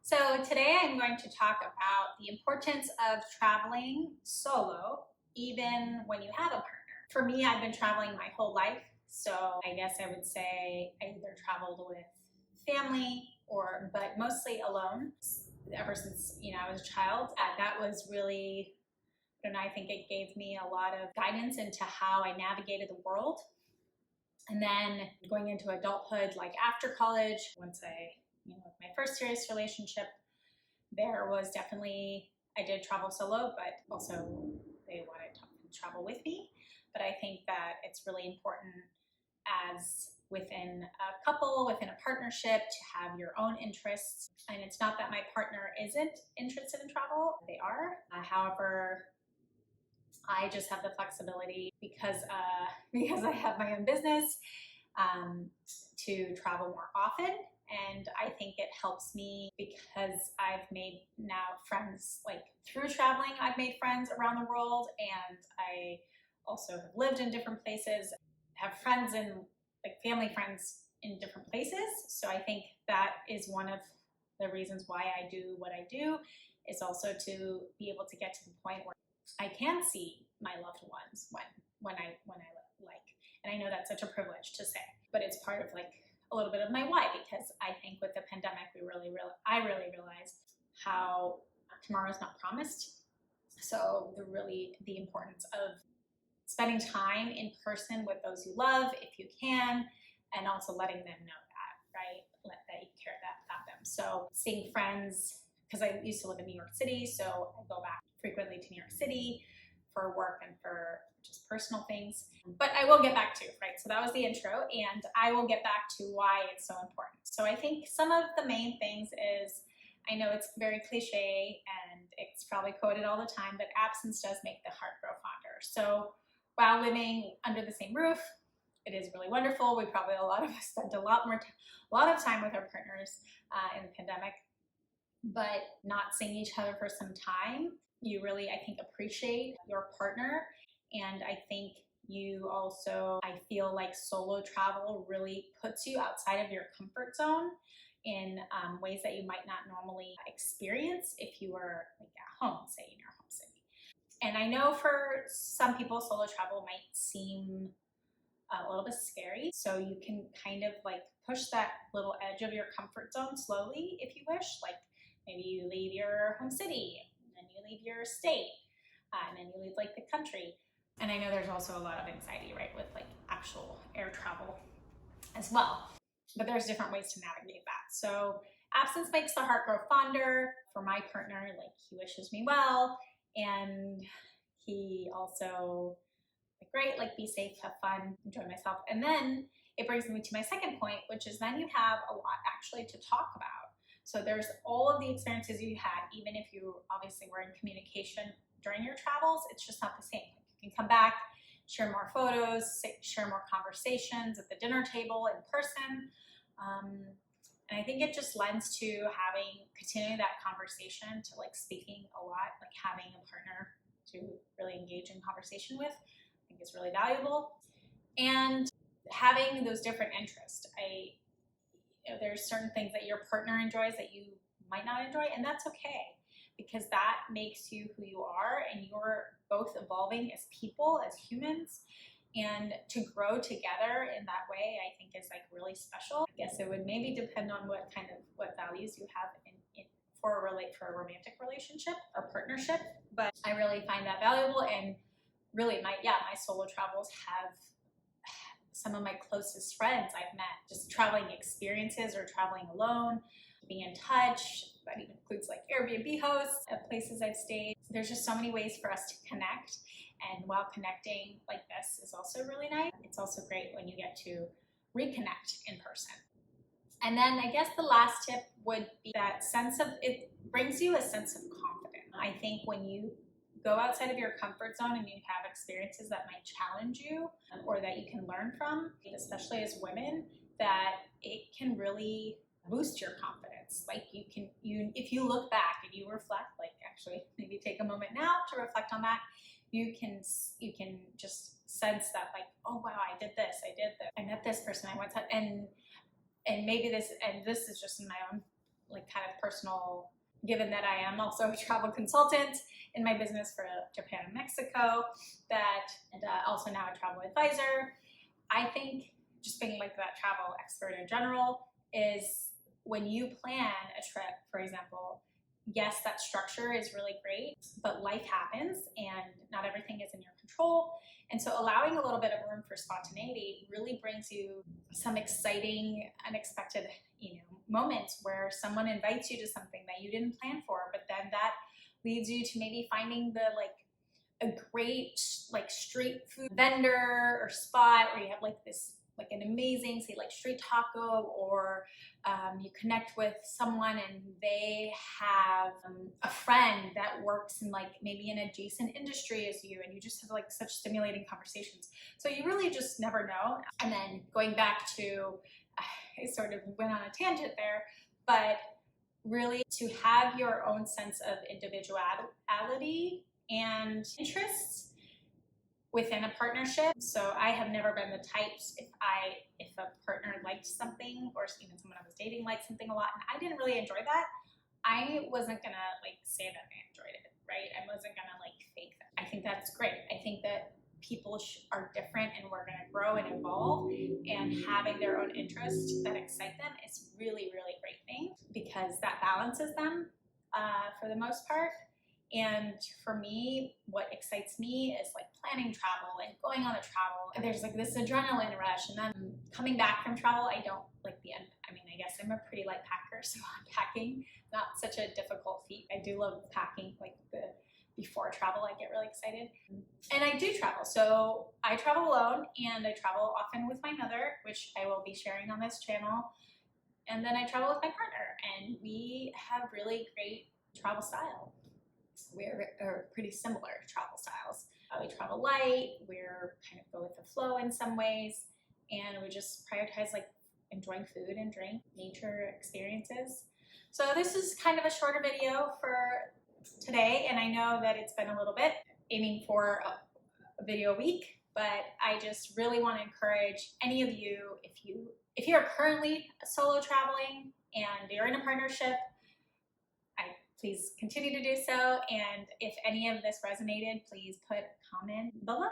So today I'm going to talk about the importance of traveling solo, even when you have a partner. For me, I've been traveling my whole life. So I guess I would say I either traveled with family but mostly alone ever since, I was a child. That was really, I think it gave me a lot of guidance into how I navigated the world. And then going into adulthood, like after college, once with my first serious relationship, there was definitely, I did travel solo, but also they wanted to travel with me. But I think that it's really important as within a couple, within a partnership, to have your own interests. And it's not that my partner isn't interested in travel, they are. However, I just have the flexibility because I have my own business to travel more often. And I think it helps me because I've made now friends, like through traveling, I've made friends around the world. And I also have lived in different places, have friends and like family friends in different places. So I think that is one of the reasons why I do what I do, is also to be able to get to the point where I can see my loved ones when I like. And I know that's such a privilege to say, but it's part of like a little bit of my why, because I think with the pandemic, I really realized how tomorrow's not promised. So the importance of spending time in person with those you love, if you can, and also letting them know that, right? That you care about them. So seeing friends, because I used to live in New York City, so I go back frequently to New York City for work and for just personal things. But I will get back to, right? So that was the intro, and I will get back to why it's so important. So I think some of the main things is, I know it's very cliche and it's probably quoted all the time, but absence does make the heart grow fonder. So while living under the same roof, it is really wonderful. A lot of us spent a lot of time with our partners in the pandemic, but not seeing each other for some time, you really, I think, appreciate your partner. And I think I feel like solo travel really puts you outside of your comfort zone in ways that you might not normally experience if you were like at home, say in your home city. And I know for some people, solo travel might seem a little bit scary. So you can kind of like push that little edge of your comfort zone slowly if you wish. Like maybe you leave your home city, and then you leave your state, and then you leave like the country. And I know there's also a lot of anxiety, right, with like actual air travel as well. But there's different ways to navigate that. So absence makes the heart grow fonder. For my partner, like he wishes me well, and he also great, like be safe, have fun, enjoy myself. And then it brings me to my second point, which is then you have a lot actually to talk about. So there's all of the experiences you had, even if you obviously were in communication during your travels, it's just not the same. You can come back, share more photos, share more conversations at the dinner table in person. And I think it just lends to continuing that conversation, to like speaking a lot, like having a partner to really engage in conversation with. I think is really valuable. And having those different interests. There's certain things that your partner enjoys that you might not enjoy, and that's okay, because that makes you who you are, and you're both evolving as people, as humans, and to grow together in that way, I think is like really special. I guess it would maybe depend on what values you have for a romantic relationship or partnership, but I really find that valuable. And really my solo travels have some of my closest friends I've met, just traveling experiences or traveling alone, being in touch. That even includes like Airbnb hosts at places I've stayed. There's just so many ways for us to connect. And while connecting like this is also really nice, it's also great when you get to reconnect in person. And then I guess the last tip would be that it brings you a sense of confidence. I think when you go outside of your comfort zone and you have experiences that might challenge you or that you can learn from, especially as women, that it can really boost your confidence. Like if you look back and you reflect, like actually maybe take a moment now to reflect on that, you can just sense that like, oh wow, I did this, I met this person, I went to, and maybe this is just in my own like kind of personal, given that I am also a travel consultant in my business for Japan and Mexico, and also now a travel advisor. I think just being like that travel expert in general is when you plan a trip, for example, yes, that structure is really great, but life happens and not everything is in your control. And so allowing a little bit of room for spontaneity really brings you some exciting, unexpected, moments where someone invites you to something that you didn't plan for, but then that leads you to maybe finding a great like street food vendor or spot where you have like an amazing, say, like street taco, or you connect with someone and they have a friend that works in like maybe an adjacent industry as you, and you just have like such stimulating conversations. So you really just never know. And then going back to, I sort of went on a tangent there, but really to have your own sense of individuality and interests within a partnership. So I have never been the types, if a partner liked something, or even someone I was dating liked something a lot and I didn't really enjoy that, I wasn't gonna like say that I enjoyed it, right? I wasn't gonna like fake that. I think that's great. I think that people are different and we're gonna grow and evolve, and having their own interests that excite them is really, really great thing, because that balances them for the most part. And for me, what excites me is like planning travel and going on a travel. And there's like this adrenaline rush. And then coming back from travel, I don't like the end. I mean, I guess I'm a pretty light packer, so unpacking, not such a difficult feat. I do love packing, like before travel, I get really excited. And I do travel. So I travel alone, and I travel often with my mother, which I will be sharing on this channel. And then I travel with my partner, and we have really great travel style. We're pretty similar travel styles. We travel light, we're kind of go with the flow in some ways, and we just prioritize like enjoying food and drink, nature experiences. So this is kind of a shorter video for today, and I know that it's been a little bit, aiming for a video a week, but I just really want to encourage any of you, if you're currently solo traveling and you're in a partnership, please continue to do so. And if any of this resonated, please put a comment below.